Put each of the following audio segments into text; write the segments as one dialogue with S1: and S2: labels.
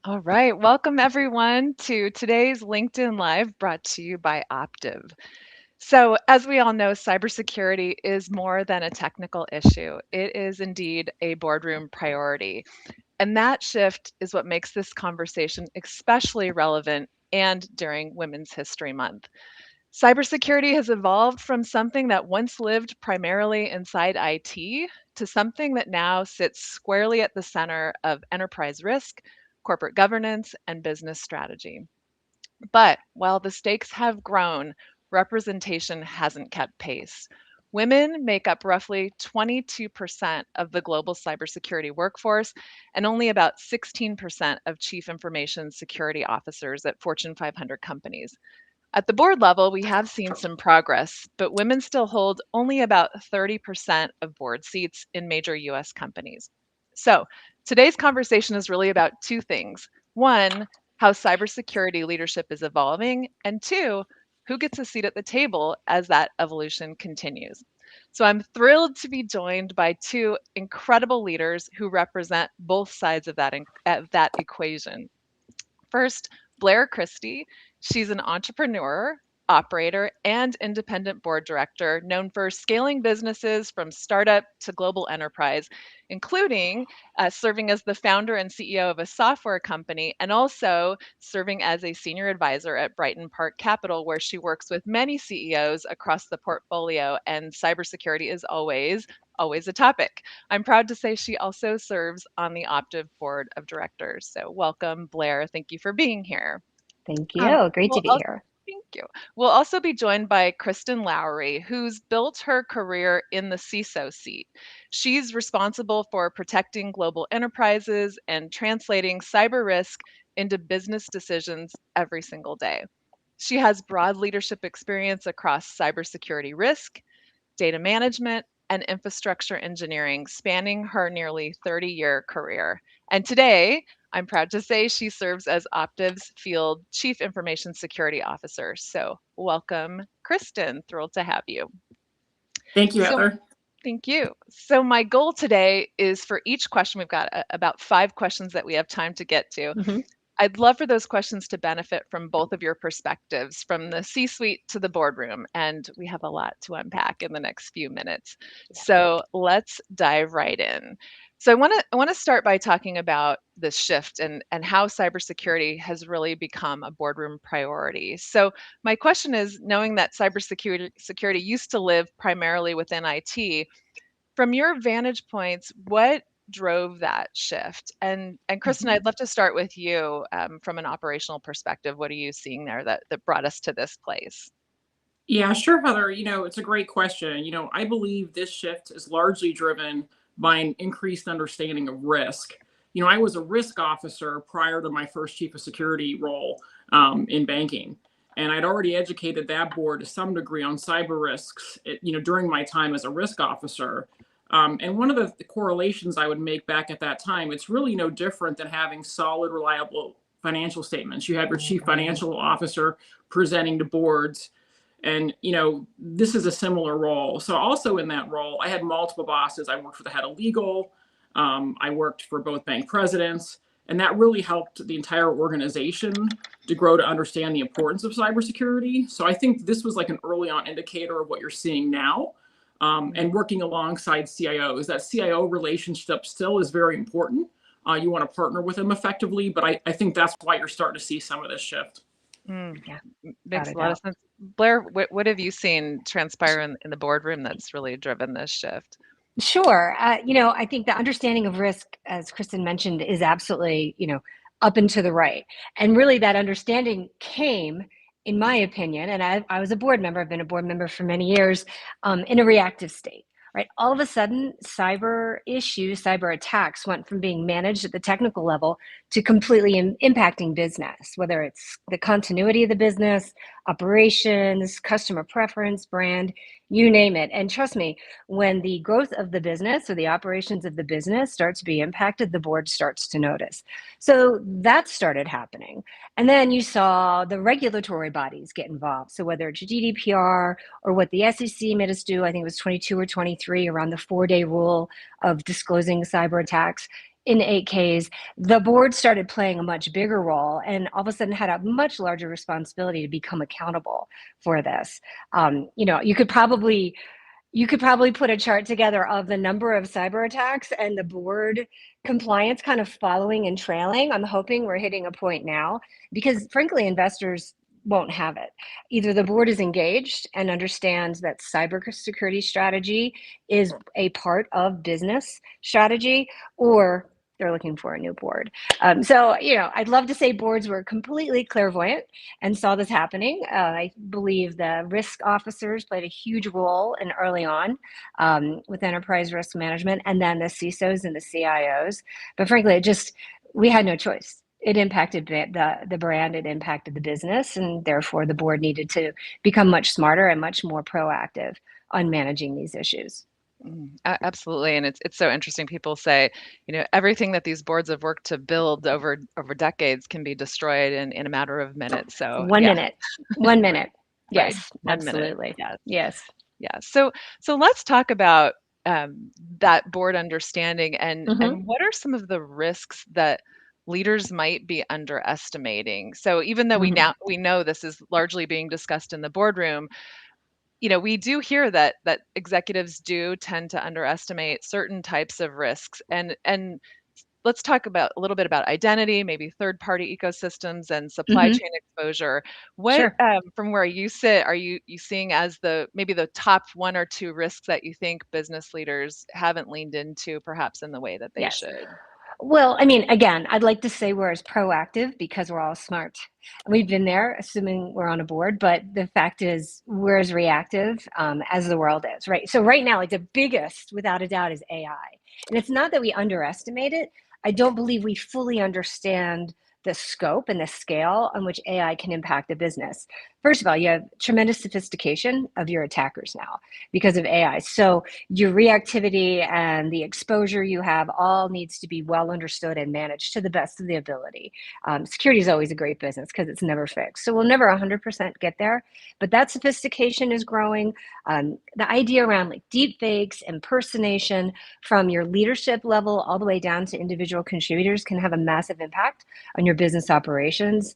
S1: All right, welcome everyone to today's LinkedIn Live brought to you by Optiv. So, as we all know, cybersecurity is more than a technical issue. It is indeed a boardroom priority. And that shift is what makes this conversation especially relevant and during Women's History Month. Cybersecurity has evolved from something that once lived primarily inside IT to something that now sits squarely at the center of enterprise risk, corporate governance, and business strategy. But while the stakes have grown, representation hasn't kept pace. Women make up roughly 22% of the global cybersecurity workforce and only about 16% of chief information security officers at Fortune 500 companies. At the board level, we have seen some progress, but women still hold only about 30% of board seats in major US companies. So, today's conversation is really about two things. One, how cybersecurity leadership is evolving, and two, who gets a seat at the table as that evolution continues. So, I'm thrilled to be joined by two incredible leaders who represent both sides of that equation. First, Blair Christie. She's an entrepreneur, operator, and independent board director known for scaling businesses from startup to global enterprise, including serving as the founder and CEO of a software company and also serving as a senior advisor at Brighton Park Capital, where she works with many CEOs across the portfolio. And cybersecurity is always a topic. I'm proud to say she also serves on the Optiv board of directors. So, welcome, Blair. Thank you for being here.
S2: Thank
S1: Um,
S2: you. Great to
S1: we'll
S2: be
S1: also,
S2: here.
S1: thank you. We'll also be joined by Kristin Lowery, who's built her career in the CISO seat. She's responsible for protecting global enterprises and translating cyber risk into business decisions every single day. She has broad leadership experience across cybersecurity risk, data management, and infrastructure engineering, spanning her nearly 30-year career. And today, I'm proud to say she serves as Optiv's Field Chief Information Security Officer. So, welcome, Kristin. Thrilled to have you.
S3: Thank you,
S1: So,
S3: Heather.
S1: thank you. So, my goal today is for each question, we've got about 5 questions that we have time to get to.
S2: Mhm.
S1: I'd love for those questions to benefit from both of your perspectives, from the C suite to the boardroom. And we have a lot to unpack in the next few minutes.
S2: Yeah.
S1: So let's dive right in. So I want to start by talking about this shift and how cybersecurity has really become a boardroom priority. So my question is, knowing that cybersecurity used to live primarily within IT, from your vantage points, what drove that shift? And Kristen,
S2: Mhm.
S1: I'd love to start with you from an operational perspective. What are you seeing there that brought us to this place?
S3: Yeah, sure, Heather. It's a great question. I believe this shift is largely driven by an increased understanding of risk. I was a risk officer prior to my first chief of security role in banking. And I'd already educated that board to some degree on cyber risks, during my time as a risk officer. And one of the correlations I would make back at that time, it's really no different than having solid, reliable financial statements. You have your chief
S2: Mhm.
S3: financial officer presenting to boards, and this is a similar role. So also in that role, I had multiple bosses. I worked for the head of legal. I worked for both bank presidents, and that really helped the entire organization to grow to understand the importance of cybersecurity. So I think this was like an early on indicator of what you're seeing now.
S1: Mm.
S3: And working alongside CIOs, that CIO relationship still is very important. You want to partner with them effectively, but I think that's why you're starting to see some of this shift.
S1: Mm,
S2: Yeah, without
S1: makes
S2: a
S1: a lot of
S2: doubt.
S1: sense. Blair, what have you seen transpire in the boardroom that's really driven this shift?
S2: Sure. I think the understanding of risk, as Kristen mentioned, is absolutely, up and to the right. And really that understanding came, in my opinion, and I was a board member, I've been a board member for many years, in a reactive state, right? All of a sudden, cyber issues, cyber attacks went from being managed at the technical level to completely impacting business, whether it's the continuity of the business, operations, customer preference, brand, you name it. And trust me, when the growth of the business or the operations of the business starts to be impacted, the board starts to notice. So that started happening. And then you saw the regulatory bodies get involved. So whether it's GDPR or what the SEC made us do, I think it was 22 or 23, around the 4-day rule of disclosing cyber attacks, in 8Ks, the board started playing a much bigger role and all of a sudden had a much larger responsibility to become accountable for this. You could probably put a chart together of the number of cyber attacks and the board compliance kind of following and trailing. I'm hoping we're hitting a point now because frankly, investors won't have it. Either the board is engaged and understands that cybersecurity strategy is a part of business strategy, or they're looking for a new board. I'd love to say boards were completely clairvoyant and saw this happening. I believe the risk officers played a huge role in early on with enterprise risk management, and then the CISOs and the CIOs. But frankly, we had no choice. It impacted the brand, it impacted the business, and therefore the board needed to become much smarter and much more proactive on managing these issues.
S1: Absolutely, and it's so interesting. People say, everything that these boards have worked to build over decades can be destroyed in a matter of minutes. So
S2: One
S1: yeah,
S2: minute, 1 minute.
S1: right,
S2: Yes,
S1: 1 minute.
S2: absolutely.
S1: Yes,
S2: Yes.
S1: yeah. So let's talk about that board understanding and
S2: Mm-hmm.
S1: what are some of the risks that leaders might be underestimating. So even though
S2: Mm-hmm.
S1: we know this is largely being discussed in the boardroom, we do hear that executives do tend to underestimate certain types of risks. And let's talk about a little bit about identity, maybe third-party ecosystems and supply
S2: Mm-hmm.
S1: chain exposure. What,
S2: Sure.
S1: from where you sit, are you seeing as maybe the top one or two risks that you think business leaders haven't leaned into, perhaps in the way that they
S2: Yes.
S1: should?
S2: Well, I mean, again, I'd like to say we're as proactive because we're all smart. We've been there, assuming we're on a board, but the fact is we're as reactive as the world is, right? So right now, like the biggest, without a doubt, is AI. And it's not that we underestimate it. I don't believe we fully understand the scope and the scale on which AI can impact a business. First of all, you have tremendous sophistication of your attackers now because of AI. So your reactivity and the exposure you have all needs to be well understood and managed to the best of the ability. Security is always a great business because it's never fixed. So we'll never 100% get there, but that sophistication is growing. The idea around like deep fakes, impersonation from your leadership level all the way down to individual contributors can have a massive impact on your business operations.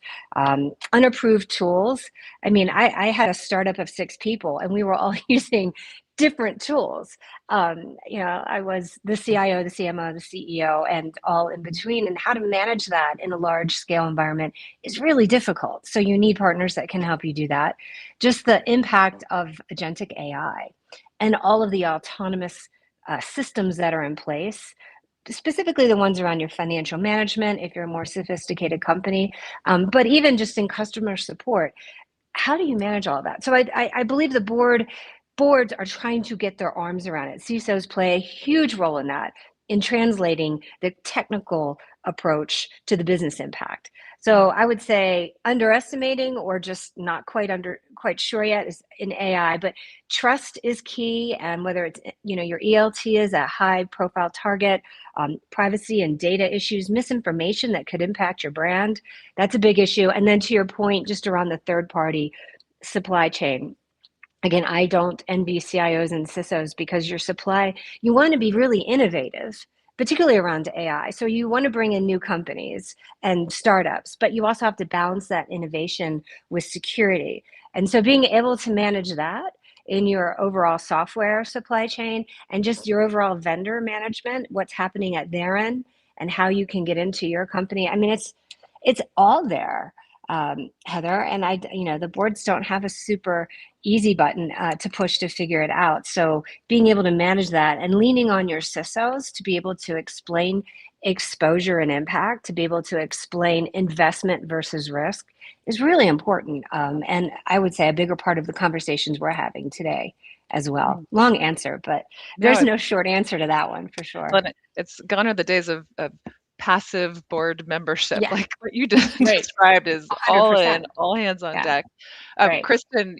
S2: Unapproved tools. I mean, I had a startup of 6 people and we were all using different tools. I was the CIO, the CMO, the CEO, and all in between. And how to manage that in a large scale environment is really difficult. So you need partners that can help you do that. Just the impact of agentic AI and all of the autonomous systems that are in place, specifically the ones around your financial management, if you're a more sophisticated company, but even just in customer support. How do you manage all of that? So I believe the boards are trying to get their arms around it. CISOs play a huge role in that, in translating the technical approach to the business impact. So I would say underestimating or just not quite sure yet is in AI, but trust is key. And whether it's your ELT is a high profile target, privacy and data issues, misinformation that could impact your brand, that's a big issue. And then to your point, just around the third party supply chain. Again, I don't envy CIOs and CISOs because you want to be really innovative, particularly around AI. So you want to bring in new companies and startups, but you also have to balance that innovation with security. And so being able to manage that in your overall software supply chain and just your overall vendor management, what's happening at their end and how you can get into your company. I mean, it's all there, Heather. And the boards don't have a super easy button to push to figure it out. So being able to manage that and leaning on your CISOs to be able to explain exposure and impact, to be able to explain investment versus risk is really important. And I would say a bigger part of the conversations we're having today as well. Long answer, but
S1: No,
S2: there's no short answer to that one for sure.
S1: but it's gone are the days of passive board membership,
S2: Yeah,
S1: like what you just
S2: right.
S1: described is all in,
S2: 100%.
S1: all hands on
S2: Yeah,
S1: deck.
S2: right.
S1: Kristin,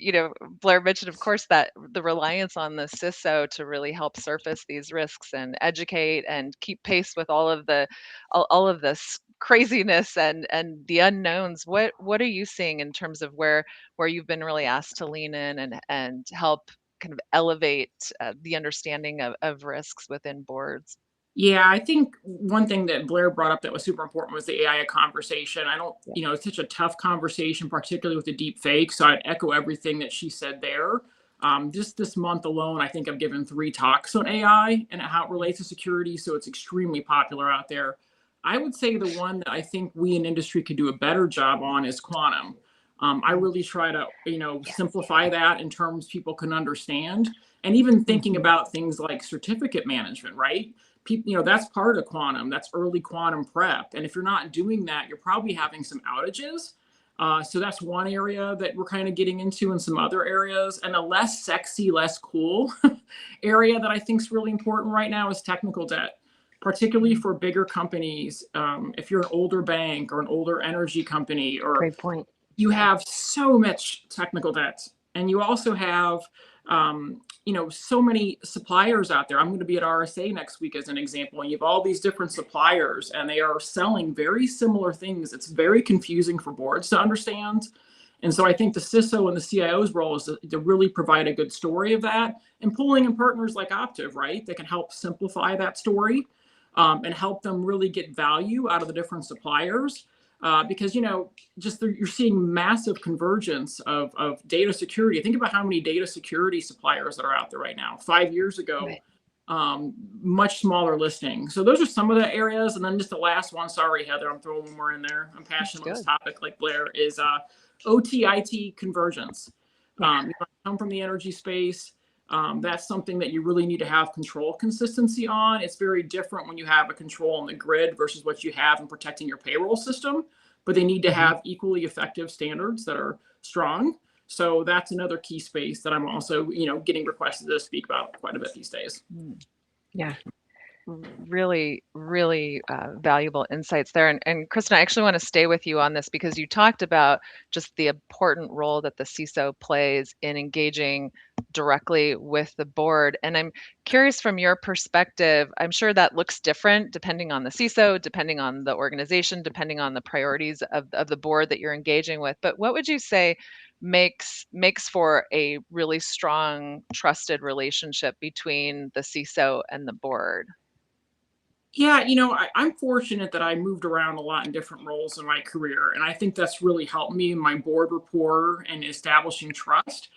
S1: Blair mentioned, of course, that the reliance on the CISO to really help surface these risks and educate and keep pace with all of this craziness and the unknowns. What are you seeing in terms of where you've been really asked to lean in and help kind of elevate the understanding of risks within boards?
S3: Yeah, I think one thing that Blair brought up that was super important was the AI conversation. I don't, it's such a tough conversation, particularly with the deep fake. So I'd echo everything that she said there. Just this month alone, I think I've given 3 talks on AI and how it relates to security. So it's extremely popular out there. I would say the one that I think we in industry could do a better job on is quantum. I really try to, simplify that in terms people can understand. And even thinking about things like certificate management, right? People, that's part of quantum. That's early quantum prep. And if you're not doing that, you're probably having some outages. So that's one area that we're kind of getting into in some other areas. And a less sexy, less cool area that I think is really important right now is technical debt, particularly for bigger companies. If you're an older bank or an older energy company, or
S2: Great point.
S3: you have so much technical debt, and you also have so many suppliers out there. I'm going to be at RSA next week as an example, and you have all these different suppliers and they are selling very similar things. It's very confusing for boards to understand. And so I think the CISO and the CIO's role is to really provide a good story of that, and pulling in partners like Optiv, right? That can help simplify that story and help them really get value out of the different suppliers. Because you're seeing massive convergence of data security. Think about how many data security suppliers that are out there right now. 5 years ago, much smaller listing. So those are some of the areas. And then just the last one, sorry, Heather, I'm throwing one more in there. I'm passionate about this topic like Blair, is OT-IT convergence. You come from the energy space. That's something that you really need to have control consistency on. It's very different when you have a control on the grid versus what you have in protecting your payroll system, but they need to have equally effective standards that are strong. So that's another key space that I'm also, getting requested to speak about quite a bit these days.
S2: Yeah.
S1: Really, really valuable insights there. And Kristin, I actually want to stay with you on this because you talked about just the important role that the CISO plays in engaging directly with the board. And I'm curious from your perspective, I'm sure that looks different depending on the CISO, depending on the organization, depending on the priorities of the board that you're engaging with. But what would you say makes for a really strong, trusted relationship between the CISO and the board?
S3: Yeah, I'm fortunate that I moved around a lot in different roles in my career. And I think that's really helped me in my board rapport and establishing trust,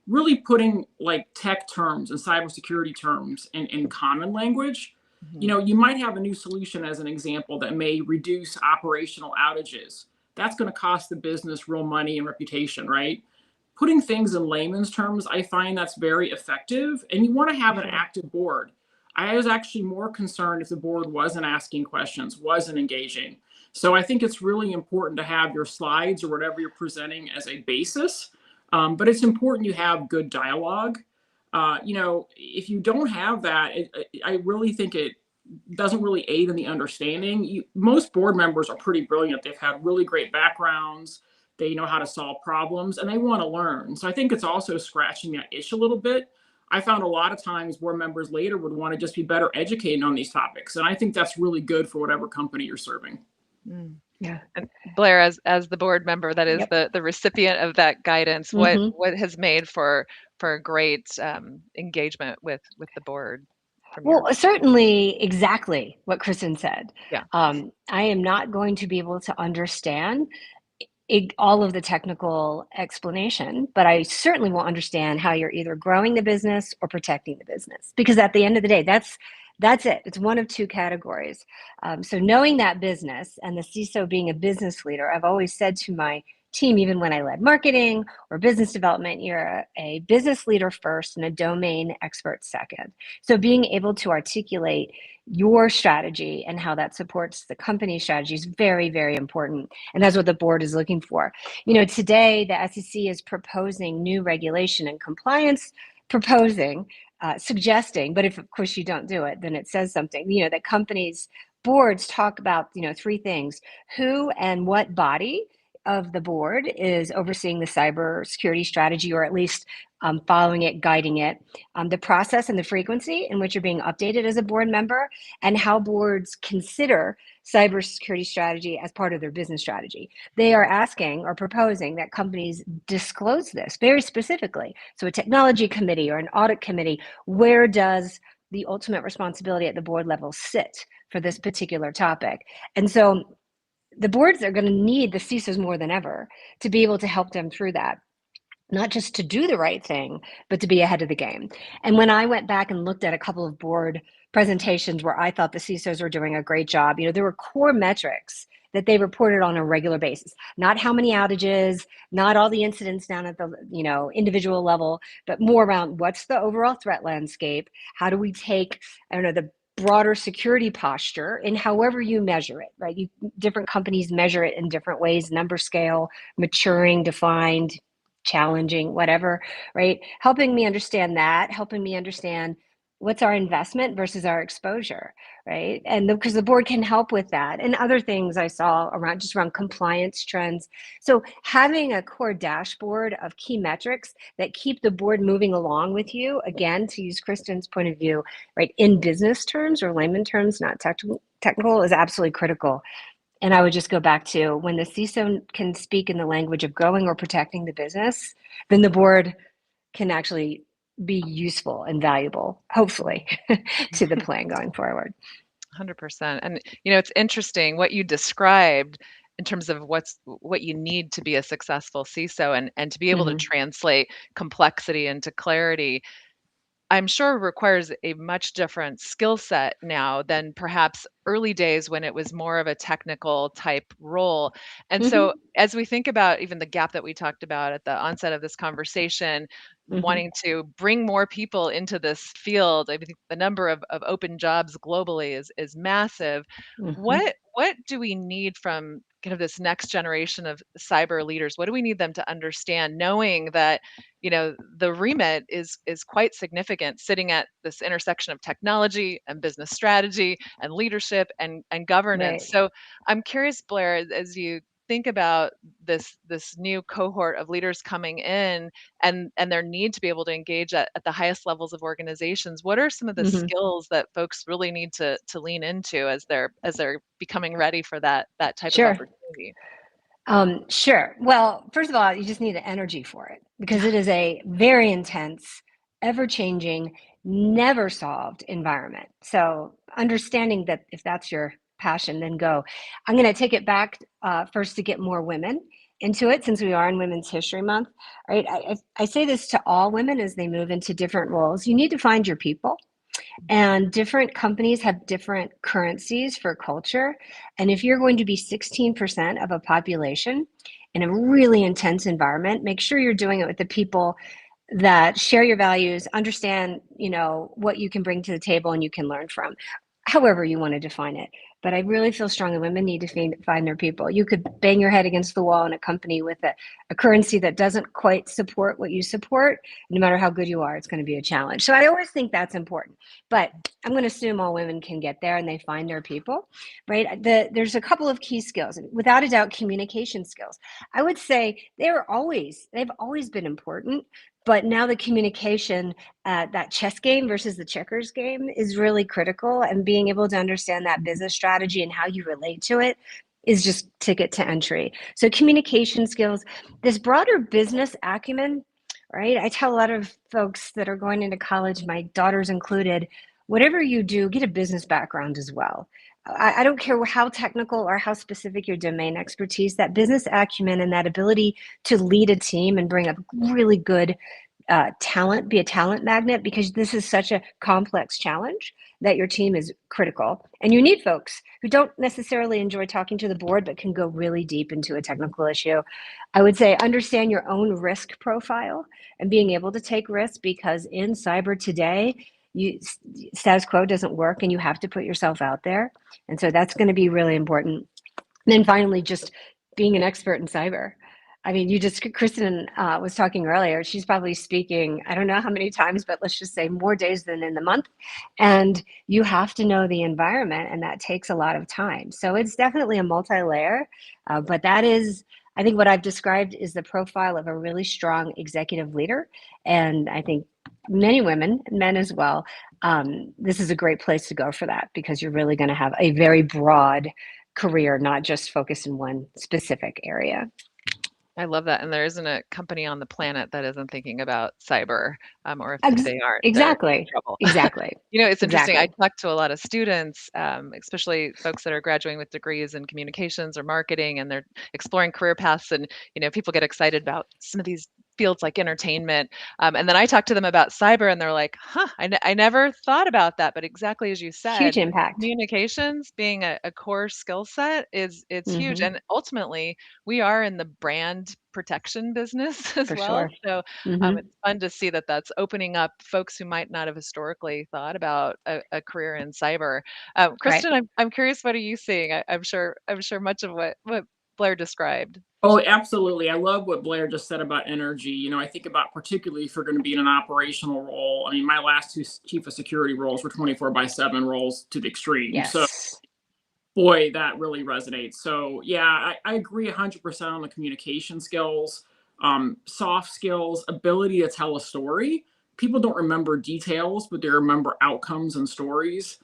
S3: really putting like tech terms and cybersecurity terms in common language. You might have a new solution as an example that may reduce operational outages. That's going to cost the business real money and reputation, right? Putting things in layman's terms, I find that's very effective. And you want to have an active board. I was actually more concerned if the board wasn't asking questions, wasn't engaging. So I think it's really important to have your slides or whatever you're presenting as a basis. But it's important you have good dialogue. If you don't have that, I really think it doesn't really aid in the understanding. Most board members are pretty brilliant. They've had really great backgrounds. They know how to solve problems and they want to learn. So I think it's also scratching that itch a little bit. I found a lot of times board members later would want to just be better educated on these topics. And I think that's really good for whatever company you're serving.
S2: Yeah.
S1: And Blair, as the board member that is the recipient of that guidance, what has made for a great engagement with the board?
S2: Well, certainly exactly what Kristin said.
S1: Yeah.
S2: I am not going to be able to understand all of the technical explanation, but I certainly will understand how you're either growing the business or protecting the business. Because at the end of the day, that's it. It's one of two categories. So knowing that business, and the CISO being a business leader, I've always said to my team, even when I led marketing or business development, you're a business leader first and a domain expert second. So being able to articulate your strategy and how that supports the company's strategy is very, very important. And that's what the board is looking for. Today the SEC is proposing new regulation and compliance, suggesting, but if of course you don't do it, then it says something, that companies' boards talk about, 3 things: who and what body of the board is overseeing the cybersecurity strategy, or at least following it, guiding it, the process and the frequency in which you're being updated as a board member, and how boards consider cybersecurity strategy as part of their business strategy. They are asking or proposing that companies disclose this very specifically. So a technology committee or an audit committee, where does the ultimate responsibility at the board level sit for this particular topic. And so the boards are going to need the CISOs more than ever to be able to help them through that. Not just to do the right thing, but to be ahead of the game. And when I went back and looked at a couple of board presentations where I thought the CISOs were doing a great job, there were core metrics that they reported on a regular basis. Not how many outages, not all the incidents down at the individual level, but more around what's the overall threat landscape? How do we take, the broader security posture in however you measure it, right? Different companies measure it in different ways, number scale, maturing, defined, challenging, whatever, right? Helping me understand that, helping me understand what's our investment versus our exposure, right? And because the board can help with that and other things I saw around compliance trends. So having a core dashboard of key metrics that keep the board moving along with you, again, to use Kristin's point of view, right, in business terms or layman terms, not technical, is absolutely critical. And I would just go back to when the CISO can speak in the language of growing or protecting the business, then the board can actually be useful and valuable, hopefully, to the plan going forward.
S1: 100%. And, it's interesting what you described in terms of what you need to be a successful CISO and to be able to translate complexity into clarity. I'm sure requires a much different skill set now than perhaps early days when it was more of a technical type role. And so as we think about even the gap that we talked about at the onset of this conversation, wanting to bring more people into this field, I think the number of open jobs globally is massive. What do we need from kind of this next generation of cyber leaders? What do we need them to understand, knowing that the remit is quite significant, sitting at this intersection of technology and business strategy and leadership and governance.
S2: Right.
S1: So I'm curious, Blair, as you think about this new cohort of leaders coming in and their need to be able to engage at the highest levels of organizations, what are some of the skills that folks really need to lean into as they're becoming ready for that type of
S2: Sure.
S1: opportunity?
S2: Sure. Well, first of all, you just need the energy for it because it is a very intense, ever-changing, never solved environment. So understanding that if that's your passion, then go. I'm going to take it back first to get more women into it since we are in Women's History Month. Right? I say this to all women as they move into different roles. You need to find your people. And different companies have different currencies for culture. And if you're going to be 16% of a population in a really intense environment, make sure you're doing it with the people that share your values, understand, what you can bring to the table and you can learn from, however you want to define it. But I really feel strongly women need to find their people. You could bang your head against the wall in a company with a currency that doesn't quite support what you support. No matter how good you are, it's going to be a challenge. So I always think that's important. But I'm going to assume all women can get there and they find their people, right? There's a couple of key skills. Without a doubt, communication skills. I would say they've always been important. But now the communication, that chess game versus the checkers game is really critical. And being able to understand that business strategy and how you relate to it is just ticket to entry. So communication skills, this broader business acumen, right? I tell a lot of folks that are going into college, my daughters included, whatever you do, get a business background as well. I don't care how technical or how specific your domain expertise, that business acumen and that ability to lead a team and bring up really good talent, be a talent magnet, because this is such a complex challenge that your team is critical. And you need folks who don't necessarily enjoy talking to the board, but can go really deep into a technical issue. I would say understand your own risk profile and being able to take risks, because in cyber today, status quo doesn't work and you have to put yourself out there. And so that's going to be really important. And then finally, just being an expert in cyber. I mean, Kristin was talking earlier, she's probably speaking, I don't know how many times, but let's just say more days than in the month. And you have to know the environment, and that takes a lot of time. So it's definitely a multi-layer, but that is, I think what I've described is the profile of a really strong executive leader. And I think many women, men as well, this is a great place to go for that, because you're really going to have a very broad career, not just focused in one specific area.
S1: I love that. And there isn't a company on the planet that isn't thinking about cyber, or if they aren't, they're in
S2: Exactly.
S1: trouble.
S2: Exactly.
S1: It's interesting. I
S2: Exactly.
S1: talk to a lot of students, especially folks that are graduating with degrees in communications or marketing, and they're exploring career paths. And, people get excited about some of these fields like entertainment. And then I talk to them about cyber, and they're like, huh, I never thought about that. But exactly as you
S2: Huge
S1: said,
S2: impact.
S1: communications being a core skill set it's huge.
S2: Hmm.
S1: And ultimately, we are in the brand protection business as
S2: For
S1: well.
S2: sure.
S1: So
S2: Hmm.
S1: it's fun to see that that's opening up folks who might not have historically thought about a career in cyber.
S2: Right.
S1: Kristin, I'm curious, what are you seeing? I'm sure much of what Blair described.
S3: Oh, absolutely. I love what Blair just said about energy. I think about particularly if you're going to be in an operational role. I mean, my last two chief of security roles were 24/7 roles to the extreme. So,
S2: Yes.
S3: boy, that really resonates. So, yeah, I agree 100% on the communication skills, soft skills, ability to tell a story. People don't remember details, but they remember outcomes and stories.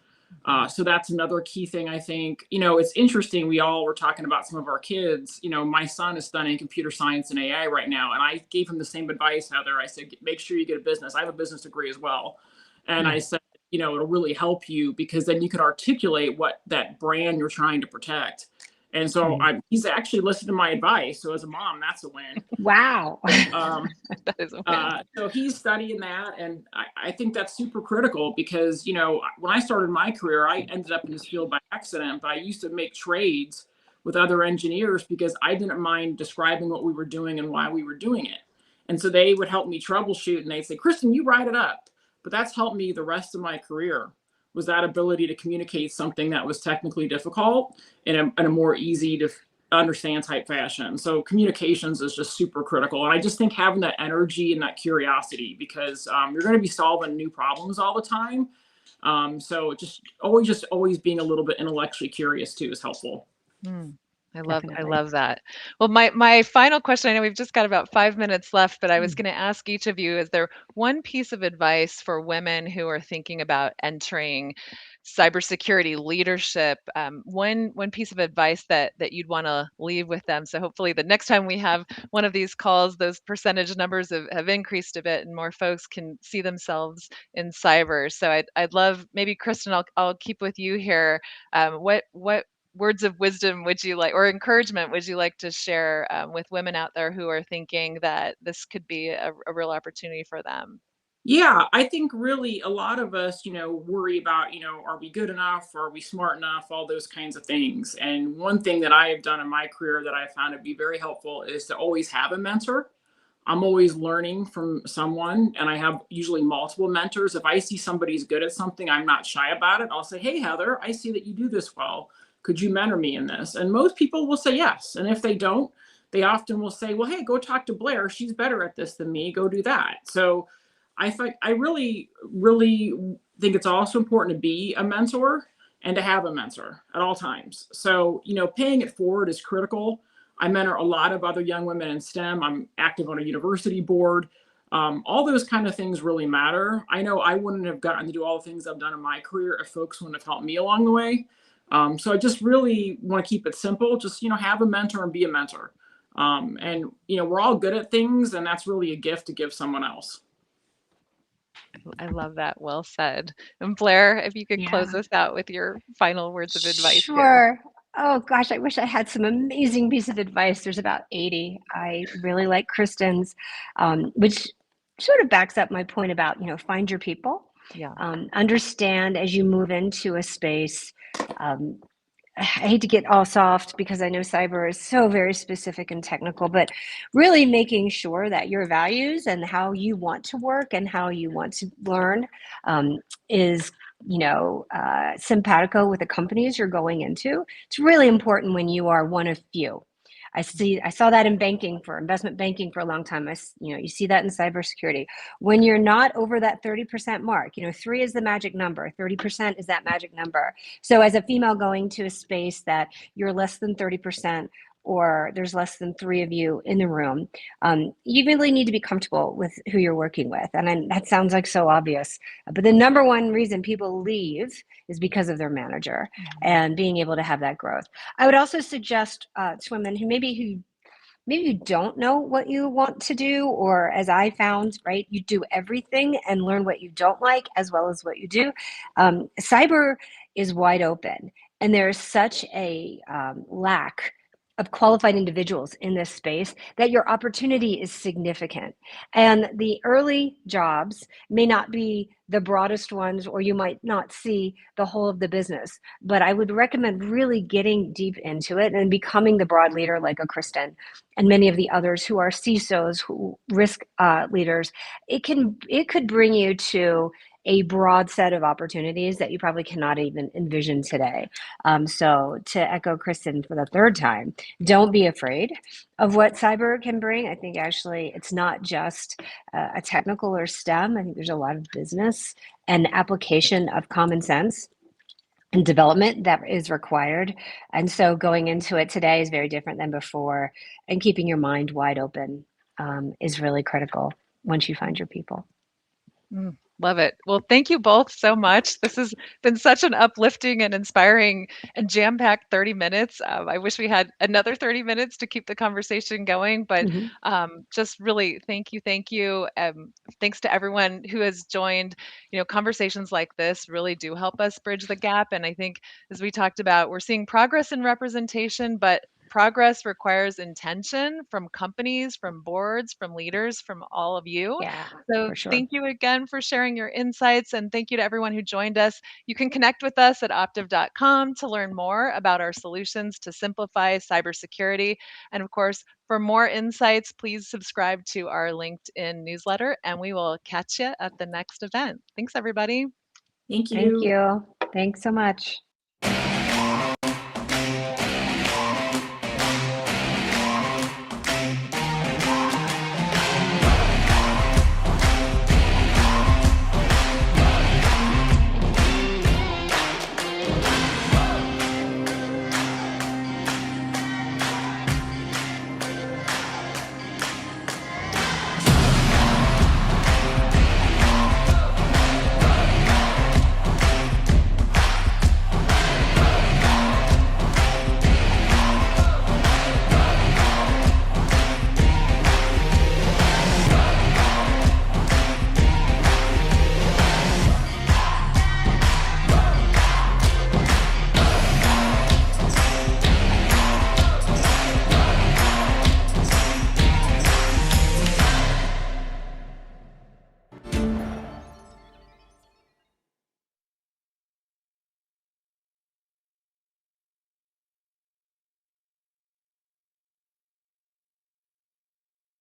S3: So that's another key thing, I think. It's interesting. We all were talking about some of our kids. My son is studying computer science and AI right now. And I gave him the same advice, Heather. I said, make sure you get a business. I have a business degree as well. And
S2: Yeah.
S3: I said, it'll really help you because then you can articulate what that brand you're trying to protect. And so
S2: Mhm.
S3: he's actually listened to my advice. So as a mom, that's a win.
S2: Wow.
S3: Um,
S1: That is a win.
S3: so he's studying that, and I think that's super critical because when I started my career, I ended up in this field by accident, but I used to make trades with other engineers because I didn't mind describing what we were doing and why we were doing it. And so they would help me troubleshoot, and they'd say, "Kristin, you write it up." But that's helped me the rest of my career, was that ability to communicate something that was technically difficult in a more easy to understand type fashion. So communications is just super critical. And I just think having that energy and that curiosity, because you're going to be solving new problems all the time. So just always being a little bit intellectually curious too is helpful.
S1: Mm, I
S2: Definitely.
S1: love that. Well, my final question, I know we've just got about 5 minutes left, but I was
S2: Mm.
S1: going to ask each of you, is there one piece of advice for women who are thinking about entering cybersecurity leadership? One piece of advice that you'd want to leave with them. So hopefully the next time we have one of these calls, those percentage numbers have increased a bit and more folks can see themselves in cyber. So I'd love, maybe Kristin, I'll keep with you here. What words of wisdom would you like, or encouragement would you like to share with women out there who are thinking that this could be a real opportunity for them?
S3: Yeah, I think really a lot of us, worry about, are we good enough? Are we smart enough? All those kinds of things. And one thing that I have done in my career that I found to be very helpful is to always have a mentor. I'm always learning from someone, and I have usually multiple mentors. If I see somebody's good at something, I'm not shy about it. I'll say, "Hey, Heather, I see that you do this well. Could you mentor me in this?" And most people will say yes. And if they don't, they often will say, "Well, hey, go talk to Blair. She's better at this than me. Go do that." So I really, really think it's also important to be a mentor and to have a mentor at all times. So, paying it forward is critical. I mentor a lot of other young women in STEM. I'm active on a university board. All those kind of things really matter. I know I wouldn't have gotten to do all the things I've done in my career if folks wouldn't have helped me along the way. So I just really want to keep it simple. Just, have a mentor and be a mentor. And we're all good at things, and that's really a gift to give someone else.
S1: I love that. Well said. And Blair, if you could close
S2: Yeah.
S1: us out with your final words of advice here.
S2: Sure. Oh gosh, I wish I had some amazing piece of advice. There's about 80. I really like Kristin's, which sort of backs up my point about, find your people.
S1: Yeah.
S2: Understand as you move into a space. Um, I hate to get all soft because I know cyber is so very specific and technical, but really making sure that your values and how you want to work and how you want to learn is simpatico with the companies you're going into. It's really important when you are one of few. I saw that in banking, for investment banking, for a long time. You see that in cybersecurity. When you're not over that 30% mark, 3 is the magic number, 30% is that magic number. So as a female going to a space that you're less than 30%, or there's less than 3 of you in the room, you really need to be comfortable with who you're working with. And that sounds like so obvious, but the number one reason people leave is because of their manager and being able to have that growth. I would also suggest to women who maybe you don't know what you want to do, or as I found, right, you do everything and learn what you don't like as well as what you do. Cyber is wide open, and there's such a lack of qualified individuals in this space that your opportunity is significant. And the early jobs may not be the broadest ones, or you might not see the whole of the business. But I would recommend really getting deep into it and becoming the broad leader like a Kristin and many of the others who are CISOs, who risk leaders. It could bring you to a broad set of opportunities that you probably cannot even envision today. So to echo Kristin for the third time, don't be afraid of what cyber can bring. I think actually it's not just a technical or STEM. I think there's a lot of business and application of common sense and development that is required. And so going into it today is very different than before, and keeping your mind wide open is really critical once you find your people.
S1: Love it. Well, thank you both so much. This has been such an uplifting and inspiring and jam-packed 30 minutes. I wish we had another 30 minutes to keep the conversation going, but just really thank you. Thank you. Thanks to everyone who has joined. Conversations like this really do help us bridge the gap. And I think, as we talked about, we're seeing progress in representation, but progress requires intention from companies, from boards, from leaders, from all of you.
S2: Yeah,
S1: So
S2: for sure.
S1: thank you again for sharing your insights, and thank you to everyone who joined us. You can connect with us at optiv.com to learn more about our solutions to simplify cybersecurity. And of course, for more insights, please subscribe to our LinkedIn newsletter, and we will catch you at the next event. Thanks, everybody.
S3: Thank
S2: Thank
S3: you.
S2: you. Thanks so much.